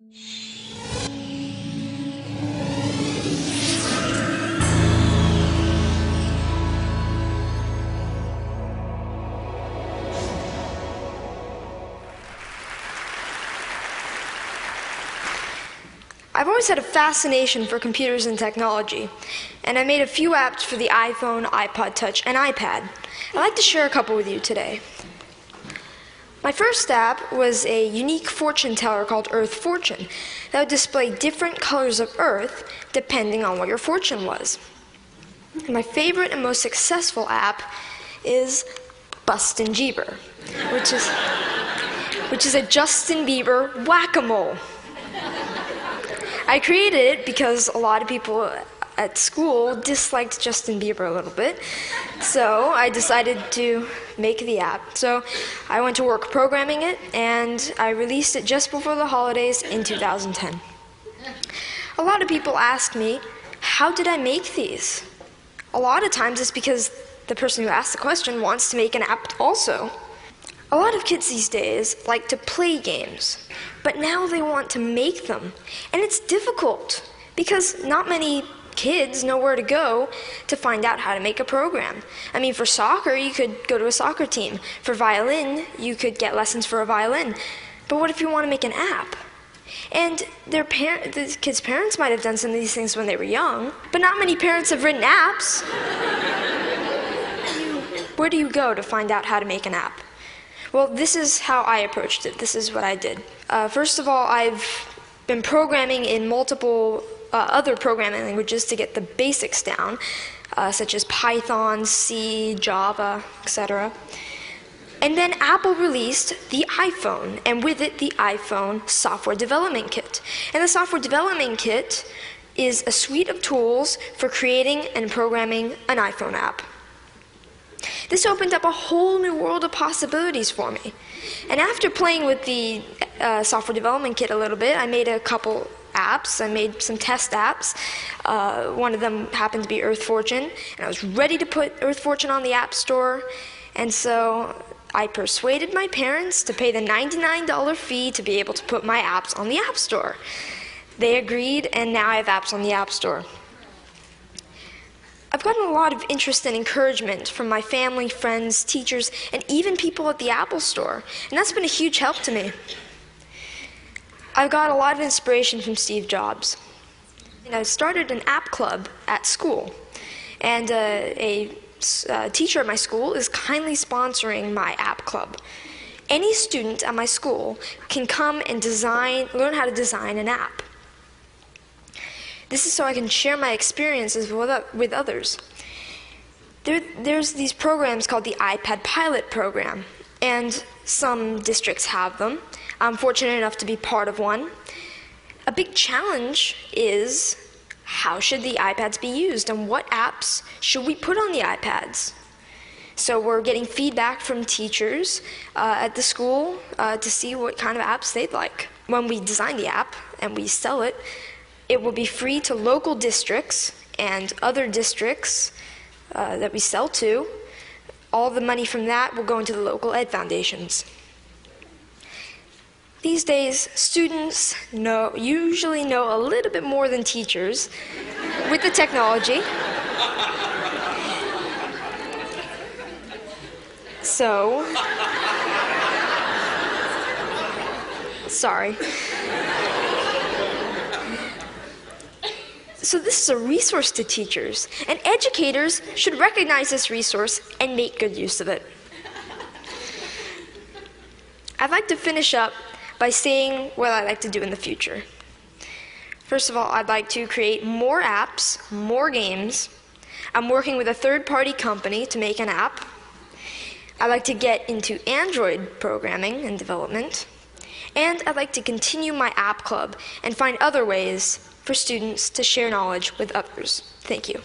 I've always had a fascination for computers and technology, and I made a few apps for the iPhone, iPod Touch, and iPad. I'd like to share a couple with you today. My first app was a unique fortune teller called Earth Fortune that would display different colors of Earth depending on what your fortune was. And my favorite and most successful app is Bustin' Jeeber, which is a Justin Bieber whack-a-mole. I created it because a lot of people at school disliked Justin Bieber a little bit, so I decided to make the app. So I went to work programming it, and I released it just before the holidays in 2010. A lot of people ask me, how did I make these? A lot of times it's because the person who asked the question wants to make an app also. A lot of kids these days like to play games, but now they want to make them. And it's difficult because not many kids know where to go to find out how to make a program. I mean, for soccer, you could go to a soccer team. For violin, you could get lessons for a violin. But what if you want to make an app? And the kids' parents might have done some of these things when they were young, but not many parents have written apps. Where do you go to find out how to make an app? Well, this is how I approached it. This is what I did. First of all, I've been programming in multiple other programming languages to get the basics down, such as Python, C, Java, etc. And then Apple released the iPhone, and with it, the iPhone Software Development Kit. And the Software Development Kit is a suite of tools for creating and programming an iPhone app. This opened up a whole new world of possibilities for me. And after playing with the Software Development Kit a little bit, I made a couple apps. I made some test apps. One of them happened to be Earth Fortune, and I was ready to put Earth Fortune on the App Store. And so I persuaded my parents to pay the $99 fee to be able to put my apps on the App Store. They agreed, and now I have apps on the App Store. I've gotten a lot of interest and encouragement from my family, friends, teachers, and even people at the Apple Store, and that's been a huge help to me. I've got a lot of inspiration from Steve Jobs. And I started an app club at school, and a teacher at my school is kindly sponsoring my app club. Any student at my school can come and learn how to design an app. This is so I can share my experiences with others. There's these programs called the iPad Pilot Program, and some districts have them. I'm fortunate enough to be part of one. A big challenge is, how should the iPads be used, and what apps should we put on the iPads? So we're getting feedback from teachers at the school to see what kind of apps they'd like. When we design the app and we sell it, it will be free to local districts and other districts that we sell to. All the money from that will go into the local ed foundations. These days, students usually know a little bit more than teachers with the technology. So, sorry. So this is a resource to teachers, and educators should recognize this resource and make good use of it. I'd like to finish up by saying what I'd like to do in the future. First of all, I'd like to create more apps, more games. I'm working with a third-party company to make an app. I'd like to get into Android programming and development. And I'd like to continue my app club and find other ways for students to share knowledge with others. Thank you.